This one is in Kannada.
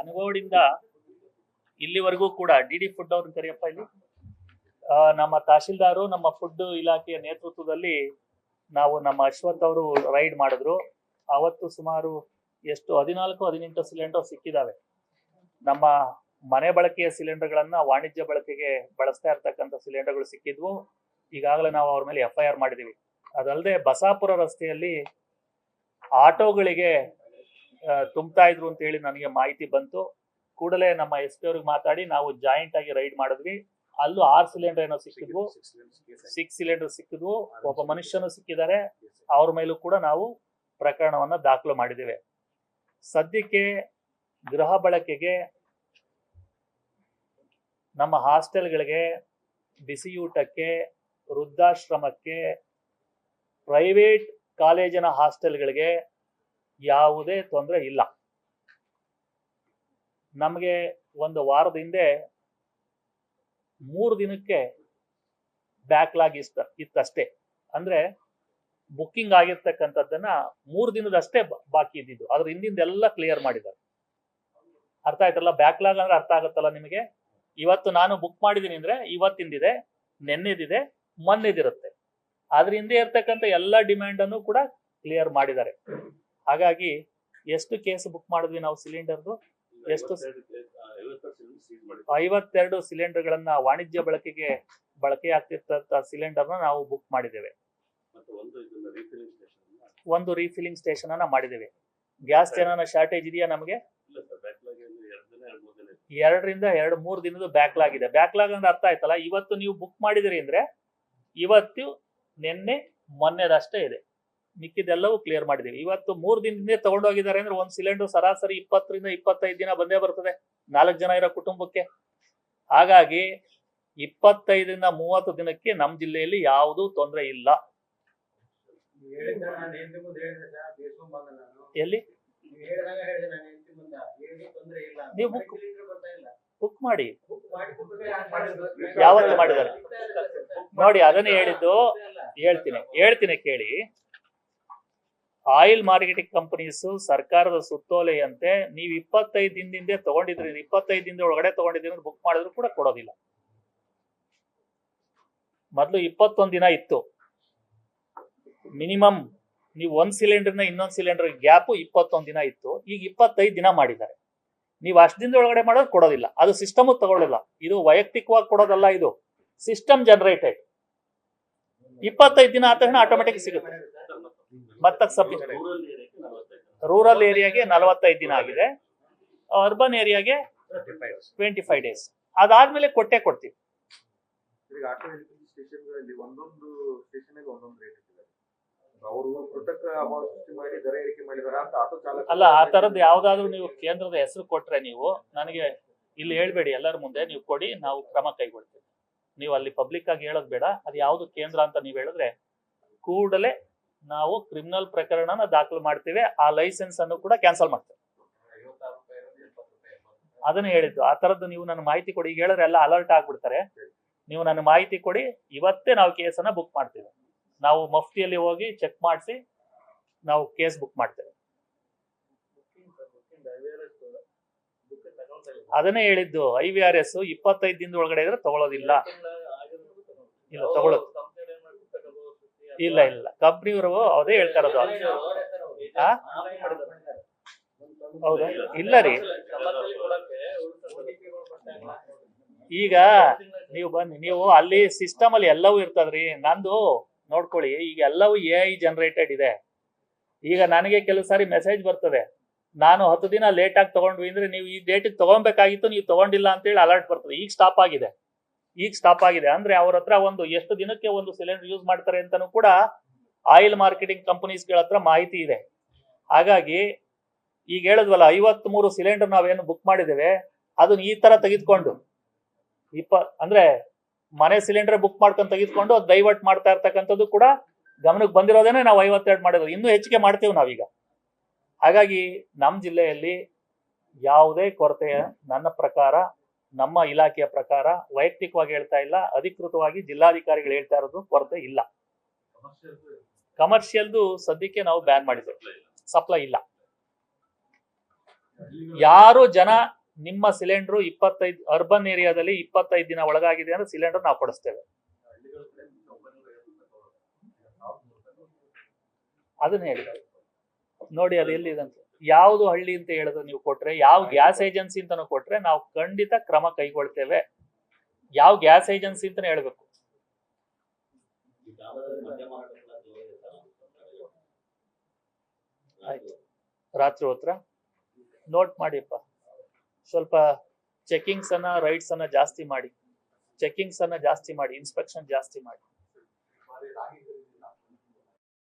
ಅನುಗೋಡಿಂದ ಇಲ್ಲಿವರೆಗೂ ಕೂಡ ಡಿ ಫುಡ್ ಅವ್ರನ್ನ ಕರಿಯಪ್ಪ ಇಲ್ಲಿ ನಮ್ಮ ತಹಶೀಲ್ದಾರು ನಮ್ಮ ಫುಡ್ ಇಲಾಖೆಯ ನೇತೃತ್ವದಲ್ಲಿ ನಾವು ನಮ್ಮ ಅಶ್ವಥ್ ಅವರು ರೈಡ್ ಮಾಡಿದ್ರು. ಅವತ್ತು ಸುಮಾರು ಎಷ್ಟು 14-18 ಸಿಲಿಂಡರ್ ಸಿಕ್ಕಿದಾವೆ. ನಮ್ಮ ಮನೆ ಬಳಕೆಯ ಸಿಲಿಂಡರ್ಗಳನ್ನ ವಾಣಿಜ್ಯ ಬಳಕೆಗೆ ಬಳಸ್ತಾ ಇರ್ತಕ್ಕಂಥ ಸಿಲಿಂಡರ್ಗಳು ಸಿಕ್ಕಿದ್ವು. ಈಗಾಗಲೇ ನಾವು ಅವ್ರ ಮೇಲೆ FIR ಮಾಡಿದೀವಿ. ಅದಲ್ಲದೆ ಬಸಾಪುರ ರಸ್ತೆಯಲ್ಲಿ ಆಟೋಗಳಿಗೆ ತುಂಬ್ತಾ ಇದ್ರು ಅಂತ ಹೇಳಿ ನನಗೆ ಮಾಹಿತಿ ಬಂತು. ಕೂಡಲೇ ನಮ್ಮ SP ಅವ್ರಿಗೆ ಮಾತಾಡಿ ನಾವು ಜಾಯಿಂಟ್ ಆಗಿ ರೈಡ್ ಮಾಡಿದ್ವಿ. ಅಲ್ಲೂ 6 ಸಿಲಿಂಡರ್ ಏನೋ ಸಿಕ್ಕಿದ್ವು, 6 ಸಿಲಿಂಡರ್ ಸಿಕ್ಕಿದ್ವು. ಒಬ್ಬ ಮನುಷ್ಯನು ಸಿಕ್ಕಿದ್ದಾರೆ. ಅವ್ರ ಮೇಲೂ ಕೂಡ ನಾವು ಪ್ರಕರಣವನ್ನ ದಾಖಲು ಮಾಡಿದ್ದೇವೆ. ಸದ್ಯಕ್ಕೆ ಗೃಹ ಬಳಕೆಗೆ ನಮ್ಮ ಹಾಸ್ಟೆಲ್ಗಳಿಗೆ, ಬಿಸಿಯೂಟಕ್ಕೆ, ವೃದ್ಧಾಶ್ರಮಕ್ಕೆ, ಪ್ರೈವೇಟ್ ಕಾಲೇಜಿನ ಹಾಸ್ಟೆಲ್ಗಳಿಗೆ ಯಾವುದೇ ತೊಂದರೆ ಇಲ್ಲ. ನಮಗೆ ಒಂದು ವಾರದ ಹಿಂದೆ 3 ದಿನಕ್ಕೆ ಬ್ಯಾಕ್ಲಾಗ್ ಇತ್ತಷ್ಟೇ. ಅಂದ್ರೆ ಬುಕ್ಕಿಂಗ್ ಆಗಿರ್ತಕ್ಕಂಥದ್ದನ್ನ 3 ದಿನದಷ್ಟೇ ಬಾಕಿ ಇದ್ದಿದ್ದು. ಅದ್ರ ಹಿಂದಿಂದೆಲ್ಲ ಕ್ಲಿಯರ್ ಮಾಡಿದ್ದಾರೆ. ಅರ್ಥ ಆಯ್ತಲ್ಲ? ಬ್ಯಾಕ್ಲಾಗ್ ಅಂದ್ರೆ ಅರ್ಥ ಆಗುತ್ತಲ್ಲ ನಿಮಗೆ? ಇವತ್ತು ನಾನು ಬುಕ್ ಮಾಡಿದೀನಿ ಅಂದ್ರೆ ಇವತ್ತಿಂದಿದೆ, ನೆನ್ನೆದಿದೆ, ಮೊನ್ನೆದಿರುತ್ತೆ. ಅದ್ರ ಹಿಂದೆ ಇರ್ತಕ್ಕಂಥ ಎಲ್ಲ ಡಿಮ್ಯಾಂಡ್ ಅನ್ನು ಕೂಡ ಕ್ಲಿಯರ್ ಮಾಡಿದ್ದಾರೆ. ಹಾಗಾಗಿ ಎಷ್ಟು ಕೇಸ್ ಬುಕ್ ಮಾಡಿದ್ವಿ ನಾವು ಸಿಲಿಂಡರ್ದು? ಎಷ್ಟು? 52 ಸಿಲಿಂಡರ್ಗಳನ್ನ ವಾಣಿಜ್ಯ ಬಳಕೆಗೆ ಬಳಕೆ ಆಗ್ತಿರ್ತಂತ ಸಿಲಿಂಡರ್ನ ನಾವು ಬುಕ್ ಮಾಡಿದ್ದೇವೆ. ಒಂದು ರೀಫಿಲಿಂಗ್ ಸ್ಟೇಷನ್ ಅನ್ನ ಮಾಡಿದ್ದೇವೆ. ಗ್ಯಾಸ್ ಏನಾನ ಶಾರ್ಟೇಜ್ ಇದೆಯಾ ನಮಗೆ? 2-3 ದಿನದ ಬ್ಯಾಕ್ಲಾಗ್ ಇದೆ. ಬ್ಯಾಕ್ಲಾಗ್ ಅಂದ್ರೆ ಅರ್ಥ ಆಯ್ತಲ್ಲ? ಇವತ್ತು ನೀವು ಬುಕ್ ಮಾಡಿದಿರಿ ಅಂದ್ರೆ ಇವತ್ತು, ನಿನ್ನೆ, ಮೊನ್ನೆದಷ್ಟೇ ಇದೆ. ಮಿಕ್ಕಿದೆಲ್ಲವೂ ಕ್ಲಿಯರ್ ಮಾಡಿದೀವಿ. ಇವತ್ತು 3 ದಿನದಿಂದ ತಗೊಂಡೋಗಿದ್ದಾರೆ ಅಂದ್ರೆ ಒಂದು ಸಿಲಿಂಡರ್ ಸರಾಸರಿ 20-25 ದಿನ ಬಂದೇ ಬರ್ತದೆ 4 ಜನ ಇರೋ ಕುಟುಂಬಕ್ಕೆ. ಹಾಗಾಗಿ 25-30 ದಿನಕ್ಕೆ ನಮ್ಮ ಜಿಲ್ಲೆಯಲ್ಲಿ ಯಾವುದೂ ತೊಂದರೆ ಇಲ್ಲ. ಎಲ್ಲಿ ನೀವು ಬುಕ್ ಮಾಡಿ ಯಾವತ್ತು ಮಾಡಿದ್ದಾರೆ ನೋಡಿ. ಅದನ್ನೇ ಹೇಳಿದ್ದು. ಹೇಳ್ತೀನಿ ಕೇಳಿ. ಆಯಿಲ್ ಮಾರ್ಕೆಟಿಂಗ್ ಕಂಪನೀಸ್ ಸರ್ಕಾರದ ಸುತ್ತೋಲೆಯಂತೆ ನೀವು 25 ದಿನದಿಂದ ತಗೊಂಡಿದ್ರಿ, 25 ದಿನದ ಒಳಗಡೆ ತಗೊಂಡಿದ್ರಿ ಬುಕ್ ಮಾಡಿದ್ರು ಕೂಡ ಕೊಡೋದಿಲ್ಲ. ಮೊದಲು 21 ದಿನ ಇತ್ತು ಮಿನಿಮಮ್. ನೀವು ಒಂದು ಸಿಲಿಂಡರ್ನ ಇನ್ನೊಂದು ಸಿಲಿಂಡರ್ ಗ್ಯಾಪ್ 21 ದಿನ ಇತ್ತು. ಈಗ 25 ದಿನ ಮಾಡಿದ್ದಾರೆ. ನೀವು ಅಷ್ಟು ದಿನದ ಒಳಗಡೆ ಮಾಡೋದು ಕೊಡೋದಿಲ್ಲ. ಅದು ಸಿಸ್ಟಮ್ ತಗೊಳ್ಳಲ್ಲ. ಇದು ವೈಯಕ್ತಿಕವಾಗಿ ಕೊಡೋದಲ್ಲ, ಇದು ಸಿಸ್ಟಮ್ ಜನರೇಟೆಡ್. 25 ದಿನ ಆದ ತಕ್ಷಣ ಆಟೋಮೆಟಿಕ್ ಸಿಗುತ್ತೆ. ಮತ್ತೆ ರೂರಲ್ ಏರಿಯಾಗೆ 45 ದಿನ ಆಗಿದೆ, ಅರ್ಬನ್ ಏರಿಯಾಗೆ 25 ಡೇಸ್. ಅದಾದ್ಮೇಲೆ ಕೊಡ್ತೀವಿ. ಅಲ್ಲ, ಆ ತರದ್ದು ಯಾವ್ದಾದ್ರು ನೀವು ಕೇಂದ್ರದ ಹೆಸರು ಕೊಟ್ರೆ ನೀವು ನನಗೆ ಇಲ್ಲಿ ಹೇಳ್ಬೇಡಿ, ಎಲ್ಲರ ಮುಂದೆ ನೀವು ಕೊಡಿ, ನಾವು ಕ್ರಮ ಕೈಗೊಳ್ತೀವಿ. ನೀವು ಅಲ್ಲಿ ಪಬ್ಲಿಕ್ ಆಗಿ ಹೇಳೋದು ಬೇಡ. ಅದು ಯಾವ್ದು ಕೇಂದ್ರ ಅಂತ ನೀವು ಹೇಳಿದ್ರೆ ಕೂಡಲೇ ನಾವು ಕ್ರಿಮಿನಲ್ ಪ್ರಕರಣನ ದಾಖಲು ಮಾಡ್ತೀವಿ. ಆ ಲೈಸೆನ್ಸ್ ಅನ್ನು ಕೂಡ ಕ್ಯಾನ್ಸಲ್ ಮಾಡ್ತೇವೆ. ಅದನ್ನ ಹೇಳಿದ್ದು. ಆ ತರದ್ದು ನೀವು ನನ್ನ ಮಾಹಿತಿ ಕೊಡಿ. ಈಗ ಹೇಳಿದ್ರೆ ಎಲ್ಲ ಅಲರ್ಟ್ ಆಗ್ಬಿಡ್ತಾರೆ. ನೀವು ನನ್ನ ಮಾಹಿತಿ ಕೊಡಿ, ಇವತ್ತೇ ನಾವು ಕೇಸನ್ನ ಬುಕ್ ಮಾಡ್ತೀವಿ. ನಾವು ಮಫ್ತಿಯಲ್ಲಿ ಹೋಗಿ ಚೆಕ್ ಮಾಡಿಸಿ ನಾವು ಕೇಸ್ ಬುಕ್ ಮಾಡ್ತೇವೆ. ಅದನ್ನೇ ಹೇಳಿದ್ದು. IVRS 25 ದಿನದ ಒಳಗಡೆ ಇದ್ರೆ ತಗೊಳ್ಳೋದಿಲ್ಲ. ಇಲ್ಲ, ತಗೊಳ್ಳೋದು ಇಲ್ಲ. ಕಂಪ್ನಿಯವರು ಅದೇ ಹೇಳ್ತಾ ಇರೋದು. ಹೌದಾ? ಇಲ್ಲ ರೀ, ಈಗ ನೀವು ಬನ್ನಿ, ನೀವು ಅಲ್ಲಿ ಸಿಸ್ಟಮ್ ಅಲ್ಲಿ ಎಲ್ಲವೂ ಇರ್ತದ್ರಿ. ನಂದು ನೋಡ್ಕೊಳ್ಳಿ, ಈಗ ಎಲ್ಲವೂ AI ಜನರೇಟೆಡ್ ಇದೆ. ಈಗ ನನಗೆ ಕೆಲವು ಸಾರಿ ಮೆಸೇಜ್ ಬರ್ತದೆ, ನಾನು 10 ದಿನ ಲೇಟ್ ಆಗಿ ತಗೊಂಡ್ವಿ ಅಂದ್ರೆ ನೀವು ಈ ಡೇಟಿಗೆ ತಗೊಬೇಕಾಗಿತ್ತು, ನೀವು ತಗೊಂಡಿಲ್ಲ ಅಂತೇಳಿ ಅಲರ್ಟ್ ಬರ್ತದೆ. ಈಗ ಸ್ಟಾಪ್ ಆಗಿದೆ ಅಂದ್ರೆ ಅವ್ರ ಹತ್ರ ಒಂದು ಎಷ್ಟು ದಿನಕ್ಕೆ ಒಂದು ಸಿಲಿಂಡರ್ ಯೂಸ್ ಮಾಡ್ತಾರೆ ಅಂತಾನು ಕೂಡ ಆಯಿಲ್ ಮಾರ್ಕೆಟಿಂಗ್ ಕಂಪನೀಸ್ಗಳ ಹತ್ರ ಮಾಹಿತಿ ಇದೆ. ಹಾಗಾಗಿ ಈಗ ಹೇಳಿದ್ವಲ್ಲ, 53 ಸಿಲಿಂಡರ್ ನಾವೇನು ಬುಕ್ ಮಾಡಿದ್ದೇವೆ ಅದನ್ನ ಈ ತರ ತೆಗೆದುಕೊಂಡು ಅಂದ್ರೆ ಮನೆ ಸಿಲಿಂಡರ್ ಬುಕ್ ಮಾಡ್ಕೊಂಡು ತೆಗೆದುಕೊಂಡು ಅದು ಡೈವರ್ಟ್ ಮಾಡ್ತಾ ಇರ್ತಕ್ಕಂಥದ್ದು ಕೂಡ ಗಮನಕ್ಕೆ ಬಂದಿರೋದೇನೆ. ನಾವು 52 ಮಾಡಿರೋದು, ಇನ್ನೂ ಹೆಚ್ಚಿಗೆ ಮಾಡ್ತೀವಿ ನಾವೀಗ. ಹಾಗಾಗಿ ನಮ್ಮ ಜಿಲ್ಲೆಯಲ್ಲಿ ಯಾವುದೇ ಕೊರತೆ, ನನ್ನ ಪ್ರಕಾರ, ನಮ್ಮ ಇಲಾಖೆಯ ಪ್ರಕಾರ, ವೈಯಕ್ತಿಕವಾಗಿ ಹೇಳ್ತಾ ಇಲ್ಲ, ಅಧಿಕೃತವಾಗಿ ಜಿಲ್ಲಾಧಿಕಾರಿಗಳು ಹೇಳ್ತಾ ಇರೋದು ಕೊರತೆ ಇಲ್ಲ. ಕಮರ್ಷಿಯಲ್ದು ಸದ್ಯಕ್ಕೆ ನಾವು ಬ್ಯಾನ್ ಮಾಡಿದ್ದೇವೆ, ಸಪ್ಲೈ ಇಲ್ಲ. ಯಾರು ಜನ ನಿಮ್ಮ ಸಿಲಿಂಡರ್ 25 ಅರ್ಬನ್ ಏರಿಯಾದಲ್ಲಿ 25 ದಿನ ಒಳಗಾಗಿದೆ ಅಂದ್ರೆ ಸಿಲಿಂಡರ್ ನಾವು ಕೊಡಿಸ್ತೇವೆ. ಅದನ್ನ ಹೇಳಿ ನೋಡಿ, ಅದು ಎಲ್ಲಿದಂತ ಯಾವ್ದು ಹಳ್ಳಿ ಅಂತ ಹೇಳಿದ್ರೆ ನೀವು ಕೊಟ್ರೆ, ಯಾವ ಗ್ಯಾಸ್ ಏಜೆನ್ಸಿ ಅಂತಾನು ಕೊಟ್ರೆ ನಾವು ಖಂಡಿತ ಕ್ರಮ ಕೈಗೊಳ್ತೇವೆ. ಯಾವ ಗ್ಯಾಸ್ ಏಜೆನ್ಸಿ ಅಂತಾನೆ ಹೇಳ್ಬೇಕು. ಆಯ್ತು, ರಾತ್ರಿ ಹೊತ್ರ ನೋಟ್ ಮಾಡಿಪ್ಪ. ಸ್ವಲ್ಪ ಚೆಕಿಂಗ್ಸ್ ಅನ್ನ ರೈಡ್ಸ್ ಅನ್ನ ಜಾಸ್ತಿ ಮಾಡಿ, ಇನ್ಸ್ಪೆಕ್ಷನ್ ಜಾಸ್ತಿ ಮಾಡಿ.